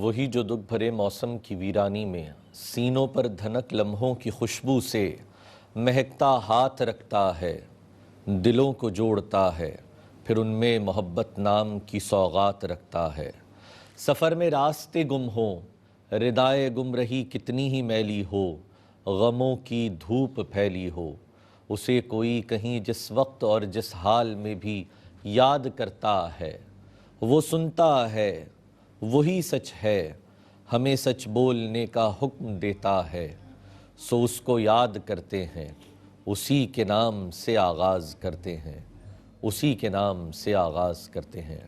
وہی جو دکھ بھرے موسم کی ویرانی میں سینوں پر دھنک لمحوں کی خوشبو سے مہکتا ہاتھ رکھتا ہے، دلوں کو جوڑتا ہے، پھر ان میں محبت نام کی سوغات رکھتا ہے۔ سفر میں راستے گم ہوں، ردائے گمرہی کتنی ہی میلی ہو، غموں کی دھوپ پھیلی ہو، اسے کوئی کہیں جس وقت اور جس حال میں بھی یاد کرتا ہے۔ وہ سنتا ہے، وہی سچ ہے، ہمیں سچ بولنے کا حکم دیتا ہے، سو اس کو یاد کرتے ہیں، اسی کے نام سے آغاز کرتے ہیں، اسی کے نام سے آغاز کرتے ہیں۔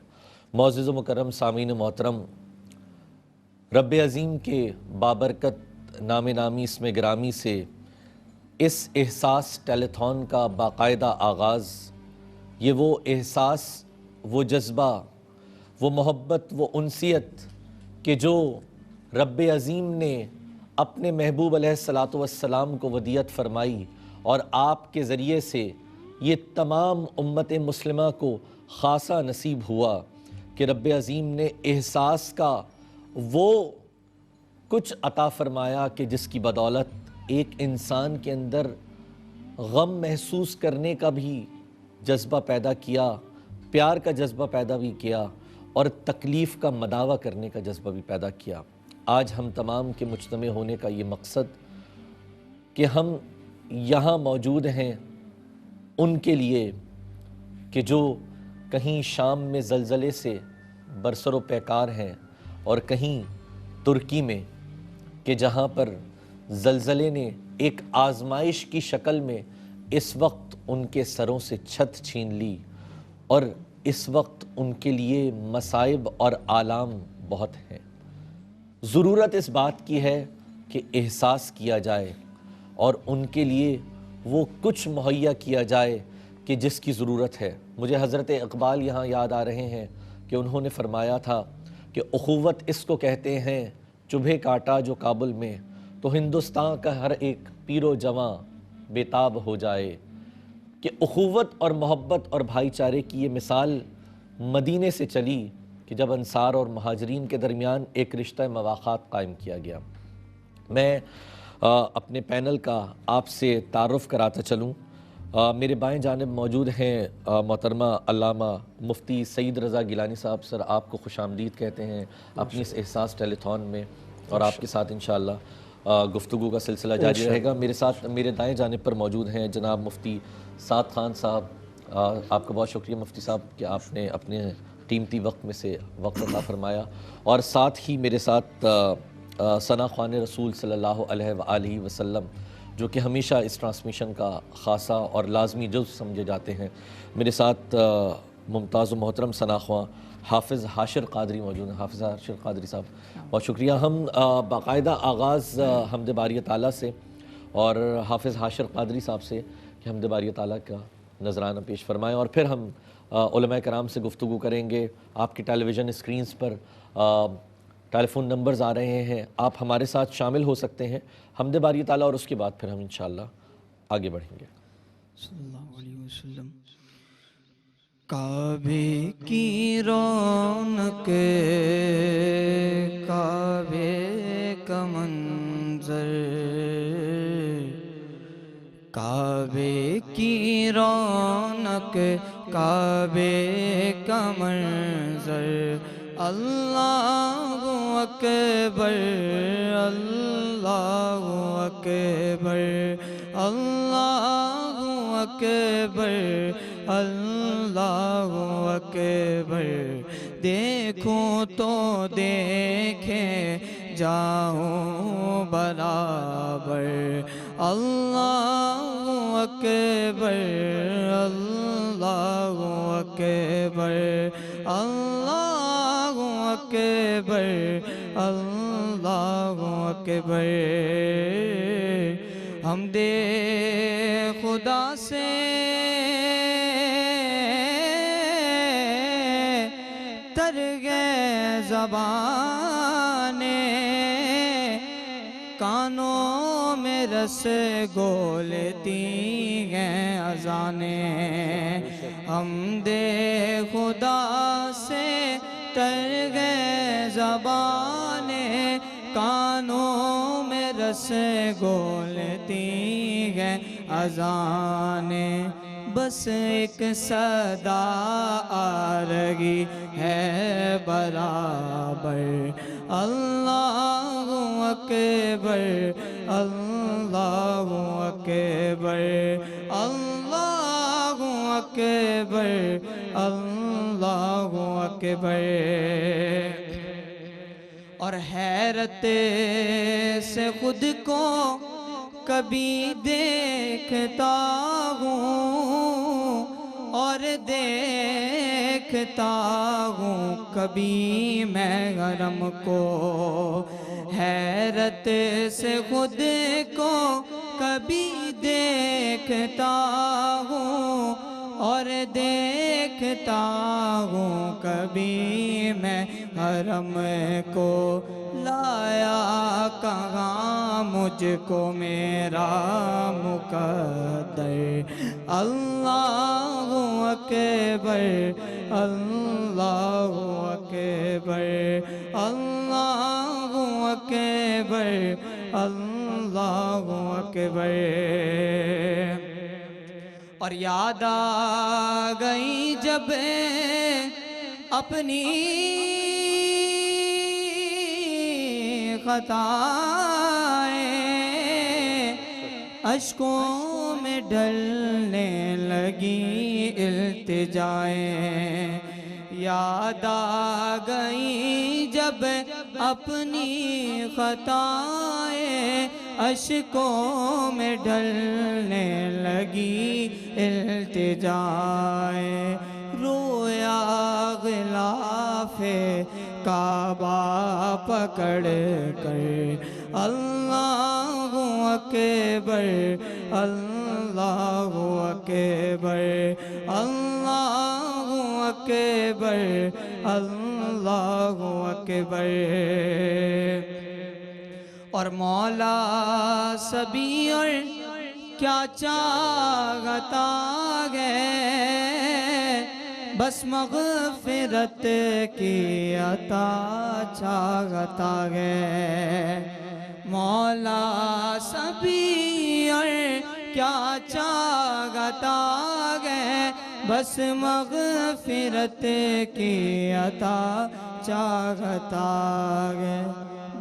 معزز و مکرم سامعین محترم، رب عظیم کے بابرکت نام نامی اسم گرامی سے اس احساس ٹیلی تھون کا باقاعدہ آغاز، یہ وہ احساس، وہ جذبہ، وہ محبت، وہ انسیت کہ جو رب عظیم نے اپنے محبوب علیہ السلام کو ودیعت فرمائی اور آپ کے ذریعے سے یہ تمام امت مسلمہ کو خاصہ نصیب ہوا کہ رب عظیم نے احساس کا وہ کچھ عطا فرمایا کہ جس کی بدولت ایک انسان کے اندر غم محسوس کرنے کا بھی جذبہ پیدا کیا، پیار کا جذبہ پیدا بھی کیا اور تکلیف کا مداوع کرنے کا جذبہ بھی پیدا کیا۔ آج ہم تمام کے مجتمع ہونے کا یہ مقصد کہ ہم یہاں موجود ہیں ان کے لیے کہ جو کہیں شام میں زلزلے سے برسر و پیکار ہیں اور کہیں ترکی میں کہ جہاں پر زلزلے نے ایک آزمائش کی شکل میں اس وقت ان کے سروں سے چھت چھین لی اور اس وقت ان کے لیے مصائب اور آلام بہت ہیں۔ ضرورت اس بات کی ہے کہ احساس کیا جائے اور ان کے لیے وہ کچھ مہیا کیا جائے کہ جس کی ضرورت ہے۔ مجھے حضرت اقبال یہاں یاد آ رہے ہیں کہ انہوں نے فرمایا تھا کہ اخوت اس کو کہتے ہیں چبھے کاٹا جو کابل میں، تو ہندوستان کا ہر ایک پیر و جواں بے تاب ہو جائے۔ کہ اخوت اور محبت اور بھائی چارے کی یہ مثال مدینے سے چلی کہ جب انصار اور مہاجرین کے درمیان ایک رشتہ مواخات قائم کیا گیا۔ میں اپنے پینل کا آپ سے تعارف کراتا چلوں۔ میرے بائیں جانب موجود ہیں محترمہ علامہ مفتی سعید رضا گیلانی صاحب۔ سر، آپ کو خوش آمدید کہتے ہیں اپنی اس احساس ٹیلی تھون میں، اور آپ کے ساتھ انشاءاللہ گفتگو کا سلسلہ جاری رہے گا۔ میرے ساتھ میرے دائیں جانب پر موجود ہیں جناب مفتی سعد خان صاحب۔ آپ کا بہت شکریہ مفتی صاحب کہ آپ نے اپنے قیمتی وقت میں سے وقت عطا فرمایا، اور ساتھ ہی میرے ساتھ ثنا خوان رسول صلی اللہ علیہ وآلہ وسلم، جو کہ ہمیشہ اس ٹرانسمیشن کا خاصہ اور لازمی جزو سمجھے جاتے ہیں۔ میرے ساتھ ممتاز و محترم ثنا خواں حافظ حاشر قادری موجود ہیں۔ حافظ حاشر قادری صاحب، بہت شکریہ۔ ہم باقاعدہ آغاز حمد باری تعالیٰ سے اور حافظ حاشر قادری صاحب سے کہ حمد باری تعالیٰ کا نذرانہ پیش فرمائیں، اور پھر ہم علماء کرام سے گفتگو کریں گے۔ آپ کی ٹیلی ویژن اسکرینز پر ٹیلی فون نمبرز آ رہے ہیں، آپ ہمارے ساتھ شامل ہو سکتے ہیں حمد باری تعالیٰ، اور اس کے بعد پھر ہم انشاءاللہ آگے بڑھیں گے۔ صلی اللہ علیہ وسلم۔ کعبے کی رونق، کعبے کا منظر، کعبے کی رونق، کعبے کا منظر، اللہ اکبر، اللہ اکبر، اللہ اکبر، اللہ اکبر، دیکھوں تو دیکھیں جاؤں برابر، اللہ اکبر، اللہ اکبر، اللہ اکبر، اللہ اکبر۔ حمد خدا سے تر گئے زبانیں، کانوں میں رس گولتی ہیں اذانیں، حمد خدا سے تر گئے زبانیں، کانوں میں رس گولتی ہیں اذانیں، بس ایک صدا آ رہی ہے برابر، اللہ اکبر اللہ اکبر اللہ اکبر اللہ اکبر۔ اور حیرت سے خود کو کبھی دیکھتا ہوں اور دیکھتا ہوں کبھی میں حرم کو، حیرت سے خود کو کبھی دیکھتا ہوں اور دیکھتا ہوں کبھی میں حرم کو، لایا کہاں مجھ کو میرا مقدر، اللہ اکبر اللہ اکبر اللہ اکبر اللہ اکبر۔ اور یاد آ گئی جب اپنی خطائیں، اشکوں میں ڈھلنے لگی التجائیں، یاد آ گئی جب اپنی خطائیں، اشکوں میں ڈھلنے لگی التجائیں، رویا غلاف کعبہ پکڑ کر، اللہ اکبر اللہ اکبر اللہ اکبر اللہ اکبر۔ اور مولا سبھی اور کیا چاہتا ہے، بس مغفرت کی عطا چاہتا ہے، مولا سبھی اور کیا چاہتا ہے، بس مغفرت کی عطا چاہتا ہے،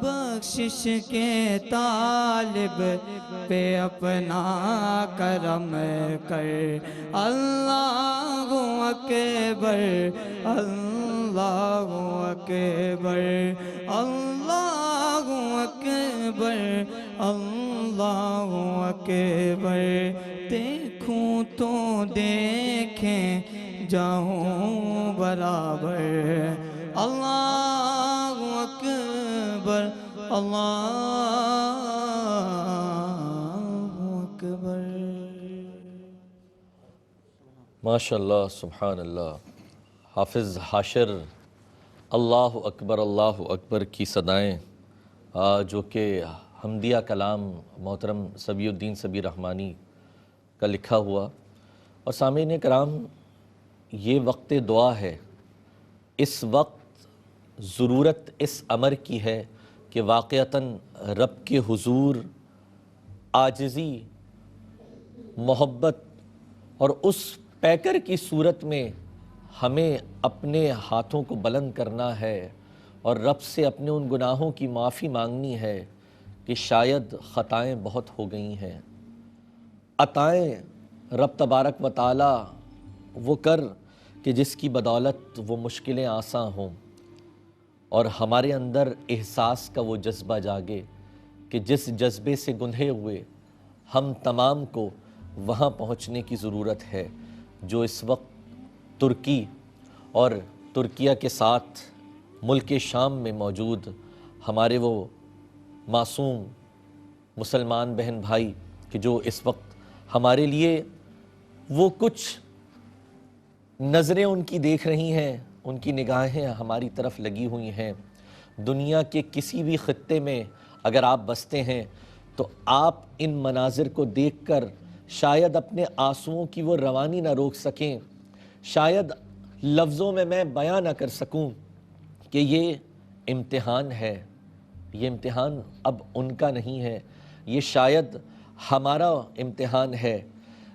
بخشش کے طالب پہ اپنا کرم کر، اللہ اکبر اللہ اکبر اللہ اکبر اللہ اکبر۔ دیکھوں تو دیکھیں جاؤں برابر، اللہ اکبر اللہ اکبر۔ ماشاءاللہ سبحان اللہ۔ حافظ حاشر اللہ اکبر کی صدائیں جو کہ حمدیہ کلام محترم صبی الدین صبی رحمانی کا لکھا ہوا۔ اور سامعین کرام، یہ وقت دعا ہے، اس وقت ضرورت اس امر کی ہے کہ واقعتاً رب کے حضور عاجزی، محبت اور اس پیکر کی صورت میں ہمیں اپنے ہاتھوں کو بلند کرنا ہے اور رب سے اپنے ان گناہوں کی معافی مانگنی ہے کہ شاید خطائیں بہت ہو گئی ہیں۔ عطائیں رب تبارک و تعالی وہ کر کہ جس کی بدولت وہ مشکلیں آساں ہوں، اور ہمارے اندر احساس کا وہ جذبہ جاگے کہ جس جذبے سے گندھے ہوئے ہم تمام کو وہاں پہنچنے کی ضرورت ہے، جو اس وقت ترکی اور ترکیہ کے ساتھ ملک شام میں موجود ہمارے وہ معصوم مسلمان بہن بھائی کہ جو اس وقت ہمارے لیے وہ کچھ نظریں ان کی دیکھ رہی ہیں، ان کی نگاہیں ہماری طرف لگی ہوئی ہیں۔ دنیا کے کسی بھی خطے میں اگر آپ بستے ہیں تو آپ ان مناظر کو دیکھ کر شاید اپنے آنسوؤں کی وہ روانی نہ روک سکیں، شاید لفظوں میں بیان نہ کر سکوں کہ یہ امتحان ہے، یہ امتحان اب ان کا نہیں ہے، یہ شاید ہمارا امتحان ہے،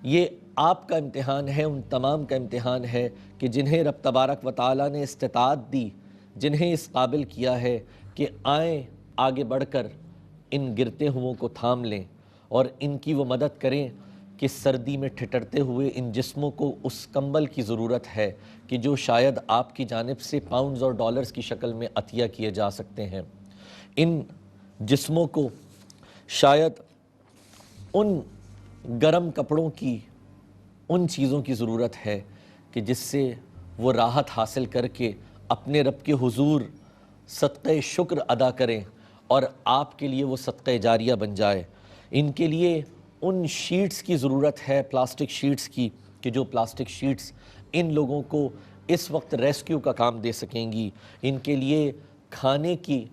یہ آپ کا امتحان ہے، ان تمام کا امتحان ہے کہ جنہیں رب تبارک و تعالیٰ نے استطاعت دی، جنہیں اس قابل کیا ہے کہ آئیں آگے بڑھ کر ان گرتے ہوں کو تھام لیں اور ان کی وہ مدد کریں کہ سردی میں ٹھٹرتے ہوئے ان جسموں کو اس کمبل کی ضرورت ہے کہ جو شاید آپ کی جانب سے پاؤنڈز اور ڈالرز کی شکل میں عطیہ کیے جا سکتے ہیں۔ ان جسموں کو شاید ان گرم کپڑوں کی، ان چیزوں کی ضرورت ہے کہ جس سے وہ راحت حاصل کر کے اپنے رب کے حضور صدقہ شکر ادا کریں اور آپ کے لیے وہ صدقہ جاریہ بن جائے۔ ان کے لیے ان شیٹس کی ضرورت ہے، پلاسٹک شیٹس کی، کہ جو پلاسٹک شیٹس ان لوگوں کو اس وقت ریسکیو کا کام دے سکیں گی۔ ان کے لیے کھانے کی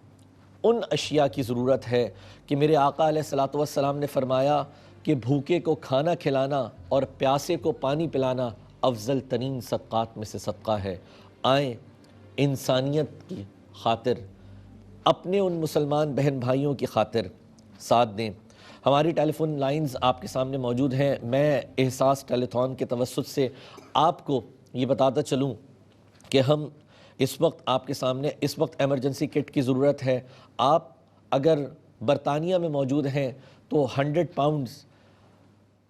ان اشیاء کی ضرورت ہے کہ میرے آقا علیہ الصلوۃ والسلام نے فرمایا کہ بھوکے کو کھانا کھلانا اور پیاسے کو پانی پلانا افضل ترین صدقات میں سے صدقہ ہے۔ آئیں انسانیت کی خاطر، اپنے ان مسلمان بہن بھائیوں کی خاطر ساتھ دیں۔ ہماری ٹیلی فون لائنز آپ کے سامنے موجود ہیں۔ میں احساس ٹیلی تھون کے توسط سے آپ کو یہ بتاتا چلوں کہ ہم اس وقت آپ کے سامنے اس وقت ایمرجنسی کٹ کی ضرورت ہے۔ آپ اگر برطانیہ میں موجود ہیں تو 100 پاؤنڈز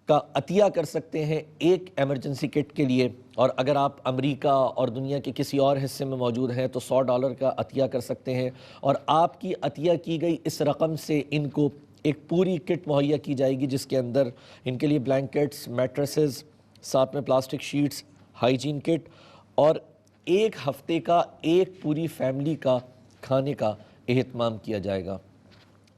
کا عطیہ کر سکتے ہیں ایک ایمرجنسی کٹ کے لیے، اور اگر آپ امریکہ اور دنیا کے کسی اور حصے میں موجود ہیں تو $100 کا عطیہ کر سکتے ہیں، اور آپ کی عطیہ کی گئی اس رقم سے ان کو ایک پوری کٹ مہیا کی جائے گی جس کے اندر ان کے لیے بلینکٹس، میٹریسز، ساتھ میں پلاسٹک شیٹس، ہائیجین کٹ اور ایک ہفتے کا ایک پوری فیملی کا کھانے کا اہتمام کیا جائے گا۔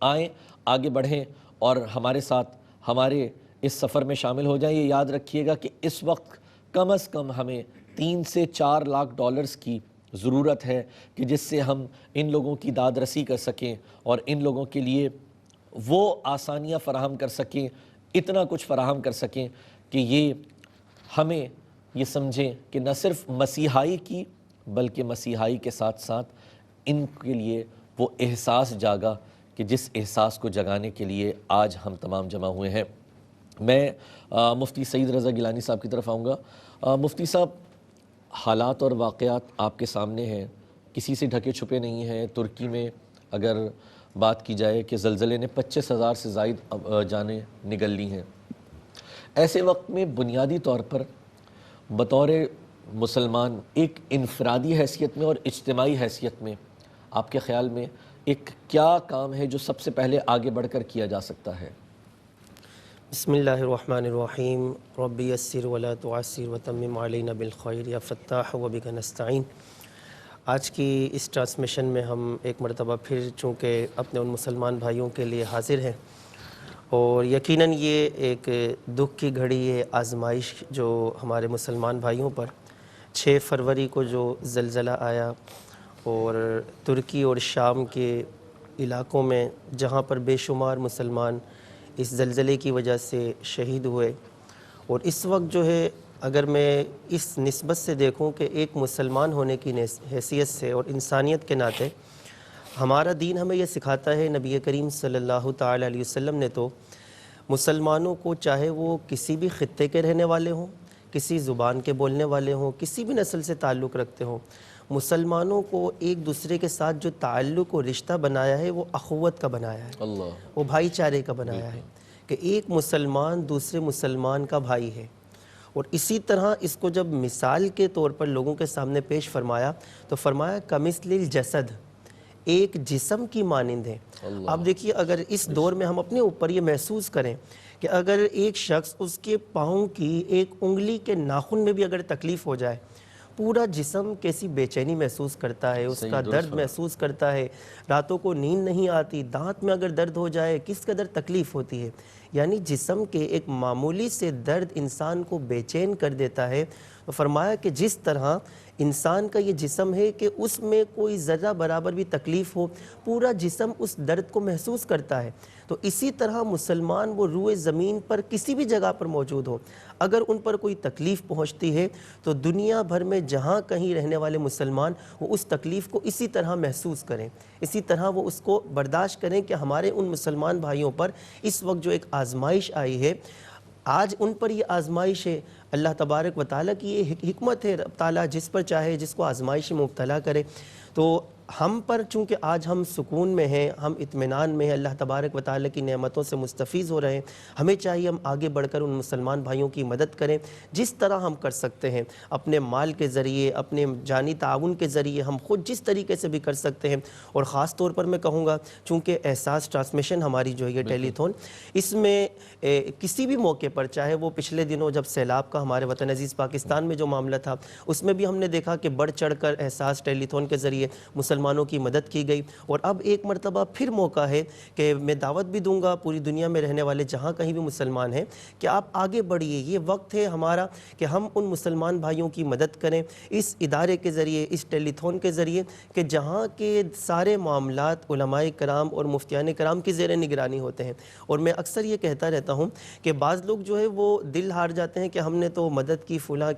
آئیں آگے بڑھیں اور ہمارے ساتھ ہمارے اس سفر میں شامل ہو جائیں۔ یہ یاد رکھیے گا کہ اس وقت کم از کم ہمیں 3 سے 4 لاکھ ڈالرز کی ضرورت ہے کہ جس سے ہم ان لوگوں کی داد رسی کر سکیں اور ان لوگوں کے لیے وہ آسانیاں فراہم کر سکیں، اتنا کچھ فراہم کر سکیں کہ یہ ہمیں یہ سمجھیں کہ نہ صرف مسیحائی کی بلکہ مسیحائی کے ساتھ ساتھ ان کے لیے وہ احساس جاگا کہ جس احساس کو جگانے کے لیے آج ہم تمام جمع ہوئے ہیں۔ میں مفتی سعید رضا گیلانی صاحب کی طرف آؤں گا۔ مفتی صاحب، حالات اور واقعات آپ کے سامنے ہیں، کسی سے ڈھکے چھپے نہیں ہیں۔ ترکی میں اگر بات کی جائے کہ زلزلے نے 25,000 سے زائد جانیں نگل لی ہیں، ایسے وقت میں بنیادی طور پر بطور مسلمان ایک انفرادی حیثیت میں اور اجتماعی حیثیت میں آپ کے خیال میں ایک کیا کام ہے جو سب سے پہلے آگے بڑھ کر کیا جا سکتا ہے؟ بسم اللہ الرحمن الرحیم، رب یسر ولا تعسر وتمم علینا بالخیر یا فتاح وبک نستعین۔ آج کی اس ٹرانسمیشن میں ہم ایک مرتبہ پھر چونکہ اپنے ان مسلمان بھائیوں کے لیے حاضر ہیں، اور یقیناً یہ ایک دکھ کی گھڑی ہے، آزمائش جو ہمارے مسلمان بھائیوں پر 6 فروری کو جو زلزلہ آیا اور ترکی اور شام کے علاقوں میں جہاں پر بے شمار مسلمان اس زلزلے کی وجہ سے شہید ہوئے، اور اس وقت جو ہے اگر میں اس نسبت سے دیکھوں کہ ایک مسلمان ہونے کی حیثیت سے اور انسانیت کے ناطے ہمارا دین ہمیں یہ سکھاتا ہے، نبی کریم صلی اللہ تعالی علیہ وسلم نے تو مسلمانوں کو چاہے وہ کسی بھی خطے کے رہنے والے ہوں، کسی زبان کے بولنے والے ہوں، کسی بھی نسل سے تعلق رکھتے ہوں، مسلمانوں کو ایک دوسرے کے ساتھ جو تعلق و رشتہ بنایا ہے وہ اخوت کا بنایا ہے، وہ بھائی چارے کا بنایا ہے کہ ایک مسلمان دوسرے مسلمان کا بھائی ہے۔ اور اسی طرح اس کو جب مثال کے طور پر لوگوں کے سامنے پیش فرمایا تو فرمایا کمثل الجسد، ایک جسم کی مانند ہے۔ اب دیکھیے اگر اس دور میں ہم اپنے اوپر یہ محسوس کریں کہ اگر ایک شخص اس کے پاؤں کی ایک انگلی کے ناخن میں بھی اگر تکلیف ہو جائے، پورا جسم کیسی بے چینی محسوس کرتا ہے، اس کا درد محسوس کرتا ہے، راتوں کو نیند نہیں آتی، دانت میں اگر درد ہو جائے کس قدر تکلیف ہوتی ہے۔ یعنی جسم کے ایک معمولی سے درد انسان کو بے چین کر دیتا ہے. فرمایا کہ جس طرح انسان کا یہ جسم ہے کہ اس میں کوئی ذرہ برابر بھی تکلیف ہو پورا جسم اس درد کو محسوس کرتا ہے، تو اسی طرح مسلمان وہ روئے زمین پر کسی بھی جگہ پر موجود ہو، اگر ان پر کوئی تکلیف پہنچتی ہے تو دنیا بھر میں جہاں کہیں رہنے والے مسلمان وہ اس تکلیف کو اسی طرح محسوس کریں، اسی طرح وہ اس کو برداشت کریں کہ ہمارے ان مسلمان بھائیوں پر اس وقت جو ایک آزمائش آئی ہے، آج ان پر یہ آزمائش ہے. اللہ تبارک و تعالیٰ کی یہ حکمت ہے، رب تعالیٰ جس پر چاہے جس کو آزمائش میں مبتلا کرے. تو ہم پر چونکہ آج ہم سکون میں ہیں، ہم اطمینان میں ہیں، اللہ تبارک و تعالیٰ کی نعمتوں سے مستفیض ہو رہے ہیں، ہمیں چاہیے ہم آگے بڑھ کر ان مسلمان بھائیوں کی مدد کریں جس طرح ہم کر سکتے ہیں، اپنے مال کے ذریعے، اپنے جانی تعاون کے ذریعے، ہم خود جس طریقے سے بھی کر سکتے ہیں. اور خاص طور پر میں کہوں گا چونکہ احساس ٹرانسمیشن ہماری جو ہے یہ ٹیلی تھون، اس میں کسی بھی موقع پر، چاہے وہ پچھلے دنوں جب سیلاب کا ہمارے وطن عزیز پاکستان میں جو معاملہ تھا اس میں بھی ہم نے دیکھا کہ بڑھ چڑھ کر احساس ٹیلی تھون کے ذریعے مسلمانوں کی مدد کی گئی. اور اب ایک مرتبہ پھر موقع ہے کہ میں دعوت بھی دوں گا پوری دنیا میں رہنے والے جہاں کہیں بھی مسلمان ہیں کہ آپ آگے بڑھیے. یہ وقت ہے ہمارا کہ ہم ان مسلمان بھائیوں کی مدد کریں اس ادارے کے ذریعے، اس ٹیلی تھون کے ذریعے، کہ جہاں کے سارے معاملات علماء کرام اور مفتیان کرام کی زیر نگرانی ہوتے ہیں. اور میں اکثر یہ کہتا رہتا ہوں کہ بعض لوگ جو ہے وہ دل ہار جاتے ہیں کہ ہم نے تو مدد کی فلاں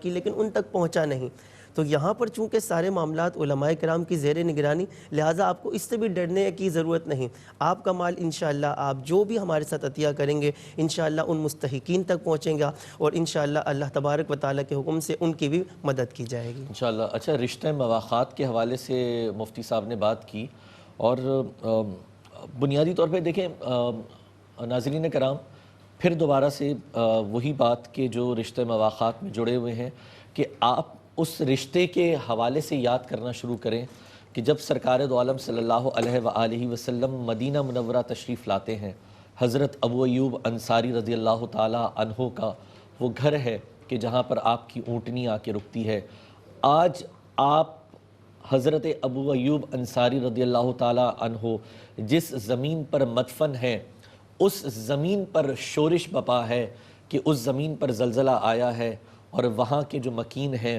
کی لیکن ان تک پہنچا نہیں. تو یہاں پر چونکہ سارے معاملات علماء کرام کی زیر نگرانی، لہٰذا آپ کو اس سے بھی ڈرنے کی ضرورت نہیں. آپ کا مال انشاءاللہ آپ جو بھی ہمارے ساتھ عطیہ کریں گے انشاءاللہ ان مستحقین تک پہنچیں گا اور انشاءاللہ اللہ تبارک و تعالیٰ کے حکم سے ان کی بھی مدد کی جائے گی انشاءاللہ. اچھا، رشتہ مواخات کے حوالے سے مفتی صاحب نے بات کی، اور بنیادی طور پہ دیکھیں ناظرین کرام، پھر دوبارہ سے وہی بات کہ جو رشتہ مواخات میں جڑے ہوئے ہیں کہ آپ اس رشتے کے حوالے سے یاد کرنا شروع کریں کہ جب سرکار دو عالم صلی اللہ علیہ وآلہ وسلم مدینہ منورہ تشریف لاتے ہیں، حضرت ابو ایوب انصاری رضی اللہ تعالی عنہ کا وہ گھر ہے کہ جہاں پر آپ کی اونٹنی آ کے رکتی ہے. آج آپ حضرت ابو ایوب انصاری رضی اللہ تعالی عنہ جس زمین پر مدفن ہیں، اس زمین پر شورش بپا ہے کہ اس زمین پر زلزلہ آیا ہے اور وہاں کے جو مکین ہیں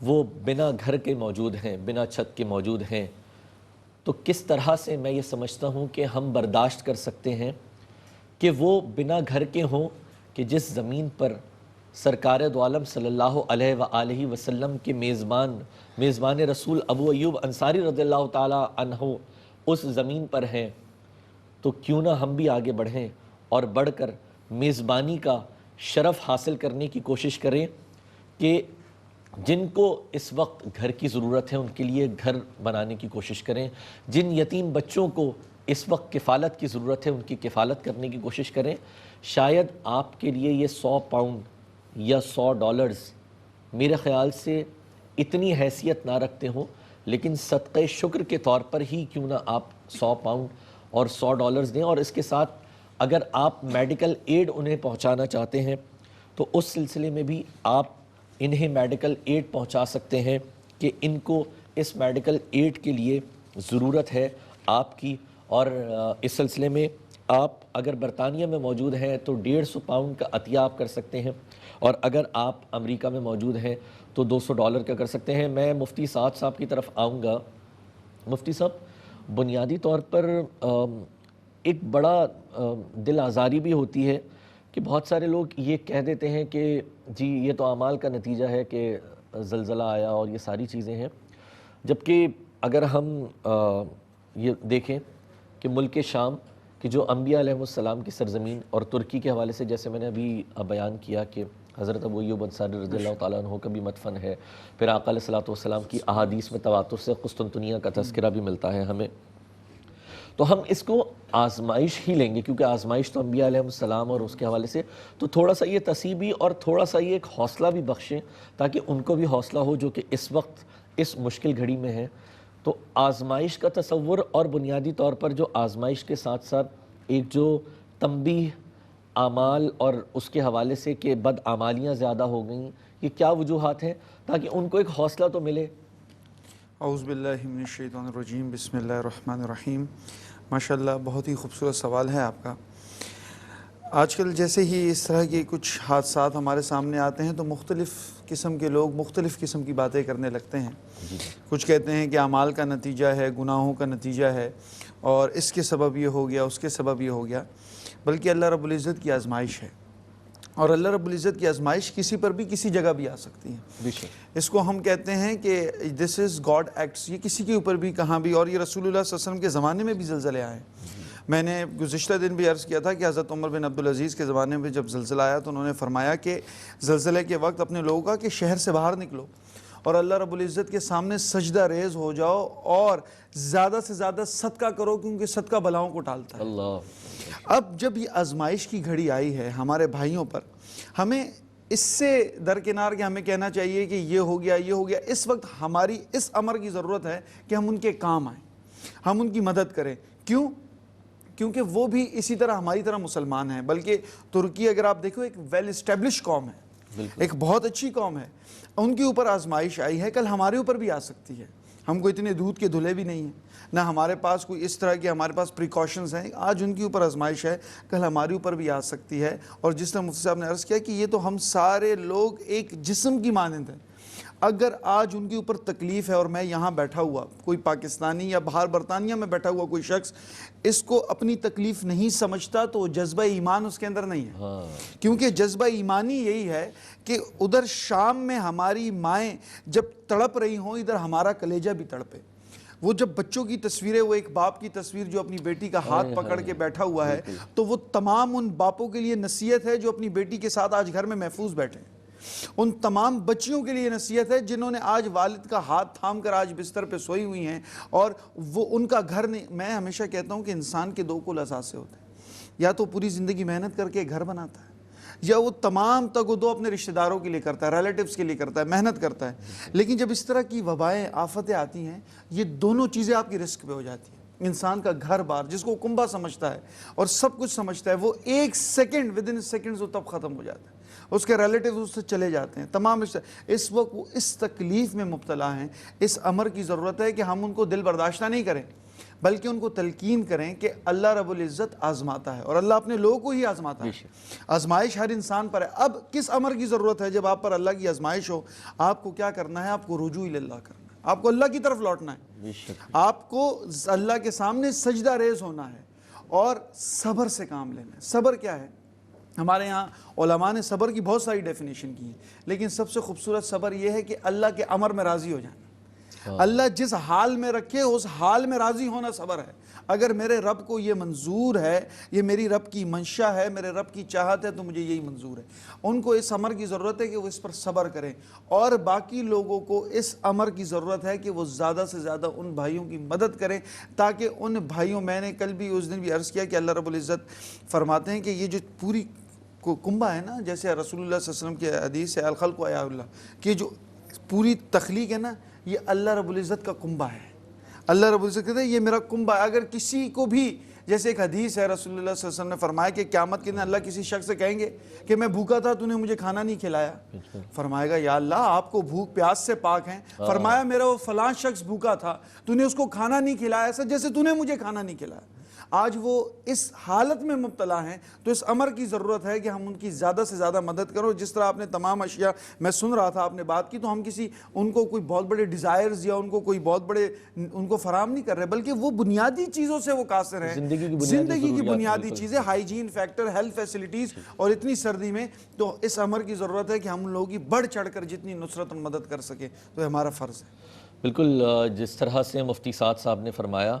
وہ بنا گھر کے موجود ہیں، بنا چھت کے موجود ہیں. تو کس طرح سے میں یہ سمجھتا ہوں کہ ہم برداشت کر سکتے ہیں کہ وہ بنا گھر کے ہوں کہ جس زمین پر سرکار دو عالم صلی اللہ علیہ وآلہ وسلم کے میزبان رسول ابو ایوب انصاری رضی اللہ تعالی عنہ اس زمین پر ہیں. تو کیوں نہ ہم بھی آگے بڑھیں اور بڑھ کر میزبانی کا شرف حاصل کرنے کی کوشش کریں کہ جن کو اس وقت گھر کی ضرورت ہے ان کے لیے گھر بنانے کی کوشش کریں، جن یتیم بچوں کو اس وقت کفالت کی ضرورت ہے ان کی کفالت کرنے کی کوشش کریں. شاید آپ کے لیے یہ 100 پاؤنڈ یا $100 میرے خیال سے اتنی حیثیت نہ رکھتے ہوں، لیکن صدقہ شکر کے طور پر ہی کیوں نہ آپ 100 پاؤنڈ اور $100 دیں. اور اس کے ساتھ اگر آپ میڈیکل ایڈ انہیں پہنچانا چاہتے ہیں تو اس سلسلے میں بھی آپ انہیں میڈیکل ایڈ پہنچا سکتے ہیں کہ ان کو اس میڈیکل ایڈ کے لیے ضرورت ہے آپ کی. اور اس سلسلے میں آپ اگر برطانیہ میں موجود ہیں تو 150 پاؤنڈ کا عطیہ آپ کر سکتے ہیں، اور اگر آپ امریکہ میں موجود ہیں تو $200 کا کر سکتے ہیں. میں مفتی سعد صاحب کی طرف آؤں گا. مفتی صاحب، بنیادی طور پر ایک بڑا دل آزاری بھی ہوتی ہے کہ بہت سارے لوگ یہ کہہ دیتے ہیں کہ جی یہ تو اعمال کا نتیجہ ہے کہ زلزلہ آیا اور یہ ساری چیزیں ہیں، جبکہ اگر ہم یہ دیکھیں کہ ملک شام کہ جو انبیاء علیہ السلام کی سرزمین، اور ترکی کے حوالے سے جیسے میں نے ابھی بیان کیا کہ حضرت ابو ایوب انصاری رضی اللہ تعالیٰ عنہ کا بھی مدفن ہے، پھر آقا علیہ الصلوۃ والسلام کی احادیث میں تواتر سے قسطنطنیہ کا تذکرہ بھی ملتا ہے ہمیں. تو ہم اس کو آزمائش ہی لیں گے، کیونکہ آزمائش تو انبیاء علیہ السلام اور اس کے حوالے سے، تو تھوڑا سا یہ تصیبی اور تھوڑا سا یہ ایک حوصلہ بھی بخشیں تاکہ ان کو بھی حوصلہ ہو جو کہ اس وقت اس مشکل گھڑی میں ہیں. تو آزمائش کا تصور، اور بنیادی طور پر جو آزمائش کے ساتھ ساتھ ایک جو تنبیہ اعمال اور اس کے حوالے سے کہ بد اعمالیاں زیادہ ہو گئیں، یہ کیا وجوہات ہیں تاکہ ان کو ایک حوصلہ تو ملے. اعوذ باللہ من الشیطان الرجیم، بسم اللہ الرحمن الرحیم. ماشاءاللہ، بہت ہی خوبصورت سوال ہے آپ کا. آج کل جیسے ہی اس طرح کے کچھ حادثات ہمارے سامنے آتے ہیں تو مختلف قسم کے لوگ مختلف قسم کی باتیں کرنے لگتے ہیں. کچھ کہتے ہیں کہ اعمال کا نتیجہ ہے، گناہوں کا نتیجہ ہے، اور اس کے سبب یہ ہو گیا، اس کے سبب یہ ہو گیا. بلکہ اللہ رب العزت کی آزمائش ہے، اور اللہ رب العزت کی آزمائش کسی پر بھی کسی جگہ بھی آ سکتی ہے. اس کو ہم کہتے ہیں کہ دس از گاڈ ایکٹس. یہ کسی کے اوپر بھی کہاں بھی، اور یہ رسول اللہ صلی اللہ علیہ وسلم کے زمانے میں بھی زلزلے آئے. میں نے گزشتہ دن بھی عرض کیا تھا کہ حضرت عمر بن عبدالعزیز کے زمانے میں جب زلزلہ آیا تو انہوں نے فرمایا کہ زلزلے کے وقت اپنے لوگوں کا کہ شہر سے باہر نکلو اور اللہ رب العزت کے سامنے سجدہ ریز ہو جاؤ اور زیادہ سے زیادہ صدقہ کرو، کیونکہ صدقہ بلاؤں کو ٹالتا ہے. اب جب یہ آزمائش کی گھڑی آئی ہے ہمارے بھائیوں پر، ہمیں اس سے درکنار کہ ہمیں کہنا چاہیے کہ یہ ہو گیا، یہ ہو گیا. اس وقت ہماری اس امر کی ضرورت ہے کہ ہم ان کے کام آئیں، ہم ان کی مدد کریں. کیوں؟ کیونکہ وہ بھی اسی طرح ہماری طرح مسلمان ہیں. بلکہ ترکی اگر آپ دیکھو ایک ویل اسٹیبلش قوم ہے، ایک بہت اچھی قوم ہے. ان کے اوپر آزمائش آئی ہے، کل ہمارے اوپر بھی آ سکتی ہے. ہم کو اتنے دودھ کے دھلے بھی نہیں ہیں، نہ ہمارے پاس کوئی اس طرح کے ہمارے پاس پریکاشنز ہیں. آج ان کے اوپر آزمائش ہے، کل ہمارے اوپر بھی آ سکتی ہے. اور جس طرح مفتی صاحب نے عرض کیا کہ یہ تو ہم سارے لوگ ایک جسم کی مانند ہیں. اگر آج ان کے اوپر تکلیف ہے اور میں یہاں بیٹھا ہوا کوئی پاکستانی یا باہر برطانیہ میں بیٹھا ہوا کوئی شخص اس کو اپنی تکلیف نہیں سمجھتا تو جذبہ ایمان اس کے اندر نہیں ہے. کیونکہ جذبہ ایمانی یہی ہے کہ ادھر شام میں ہماری مائیں جب تڑپ رہی ہوں، ادھر ہمارا کلیجہ بھی تڑپے. وہ جب بچوں کی تصویریں، وہ ایک باپ کی تصویر جو اپنی بیٹی کا ہاتھ پکڑ کے بیٹھا ہوا ہے، تو وہ تمام ان باپوں کے لیے نصیحت ہے جو اپنی بیٹی کے ساتھ آج گھر میں محفوظ بیٹھے ہیں. ان تمام بچیوں کے لیے نصیحت ہے جنہوں نے آج والد کا ہاتھ تھام کر آج بستر پہ سوئی ہوئی ہیں اور وہ ان کا گھر نہیں. میں ہمیشہ کہتا ہوں کہ انسان کے دو کل اثاثے ہوتے ہیں، یا تو پوری زندگی محنت کر کے گھر بناتا ہے، یا وہ تمام تگ و دو اپنے رشتہ داروں کے لیے کرتا ہے، ریلیٹیوز کے لیے کرتا ہے، محنت کرتا ہے. لیکن جب اس طرح کی وبائیں، آفتیں آتی ہیں، یہ دونوں چیزیں آپ کی رسک پہ ہو جاتی ہیں. انسان کا گھر بار جس کو کنبہ سمجھتا ہے اور سب کچھ سمجھتا ہے، وہ ایک سیکنڈ ود ان سیکنڈز وہ تب ختم ہو جاتا ہے. اس کے ریلیٹیوز اس سے چلے جاتے ہیں، تمام رشتہ. اس وقت وہ اس تکلیف میں مبتلا ہیں. اس امر کی ضرورت ہے کہ ہم ان کو دل برداشتہ نہیں کریں، بلکہ ان کو تلقین کریں کہ اللہ رب العزت آزماتا ہے اور اللہ اپنے لوگوں کو ہی آزماتا ہے. آزمائش ہر انسان پر ہے. اب کس امر کی ضرورت ہے؟ جب آپ پر اللہ کی آزمائش ہو، آپ کو کیا کرنا ہے؟ آپ کو رجوع اللہ کرنا ہے، آپ کو اللہ کی طرف لوٹنا ہے، آپ کو اللہ کے سامنے سجدہ ریز ہونا ہے اور صبر سے کام لینا ہے. صبر کیا ہے؟ ہمارے یہاں علماء نے صبر کی بہت ساری ڈیفینیشن کی ہے، لیکن سب سے خوبصورت صبر یہ ہے کہ اللہ کے امر میں راضی ہو جانا. اللہ جس حال میں رکھے اس حال میں راضی ہونا صبر ہے. اگر میرے رب کو یہ منظور ہے، یہ میری رب کی منشا ہے، میرے رب کی چاہت ہے، تو مجھے یہی منظور ہے. ان کو اس امر کی ضرورت ہے کہ وہ اس پر صبر کریں، اور باقی لوگوں کو اس امر کی ضرورت ہے کہ وہ زیادہ سے زیادہ ان بھائیوں کی مدد کریں، تاکہ ان بھائیوں، میں نے کل بھی اس دن بھی عرض کیا کہ اللہ رب العزت فرماتے ہیں کہ یہ جو پوری کنبہ ہے نا، جیسے رسول اللہ صلی اللہ علیہ وسلم کی حدیث ہے الخلق و آیاء اللہ، کہ جو پوری تخلیق ہے نا، یہ اللہ رب العزت کا کنبہ ہے. اللہ رب العزت کہتے ہیں یہ میرا کنبہ ہے. اگر کسی کو بھی، جیسے ایک حدیث ہے رسول اللہ صلی اللہ علیہ وسلم نے فرمایا کہ قیامت کے دن اللہ کسی شخص سے کہیں گے کہ میں بھوکا تھا، تو نے مجھے کھانا نہیں کھلایا. فرمائے گا یا اللہ آپ کو بھوک پیاس سے پاک ہیں. فرمایا میرا وہ فلاں شخص بھوکا تھا، تو نے اس کو کھانا نہیں کھلایا ایسا جیسے تو نے مجھے کھانا نہیں کھلایا. آج وہ اس حالت میں مبتلا ہیں، تو اس امر کی ضرورت ہے کہ ہم ان کی زیادہ سے زیادہ مدد کرو. جس طرح آپ نے تمام اشیاء، میں سن رہا تھا آپ نے بات کی، تو ہم کسی ان کو کوئی بہت بڑے ڈیزائرز یا ان کو کوئی بہت بڑے ان کو فراہم نہیں کر رہے، بلکہ وہ بنیادی چیزوں سے وہ قاصر ہیں. زندگی کی بنیادی چیزیں، ہائیجین فیکٹر، ہیلتھ فیسلٹیز، اور اتنی سردی میں تو اس امر کی ضرورت ہے کہ ہم لوگوں کی بڑھ چڑھ کر جتنی نصرت اور مدد کر سکیں، تو ہمارا فرض ہے. بالکل جس طرح سے مفتی سعد صاحب نے فرمایا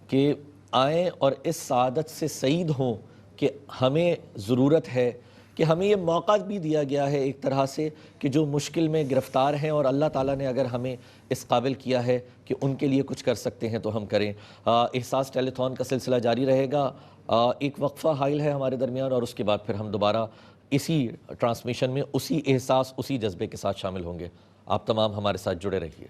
کہ آئیں اور اس سعادت سے سعید ہوں کہ ہمیں ضرورت ہے کہ ہمیں یہ موقع بھی دیا گیا ہے ایک طرح سے کہ جو مشکل میں گرفتار ہیں، اور اللہ تعالیٰ نے اگر ہمیں اس قابل کیا ہے کہ ان کے لیے کچھ کر سکتے ہیں تو ہم کریں. احساس ٹیلی تھون کا سلسلہ جاری رہے گا. ایک وقفہ حائل ہے ہمارے درمیان، اور اس کے بعد پھر ہم دوبارہ اسی ٹرانسمیشن میں اسی احساس، اسی جذبے کے ساتھ شامل ہوں گے. آپ تمام ہمارے ساتھ جڑے رہیے.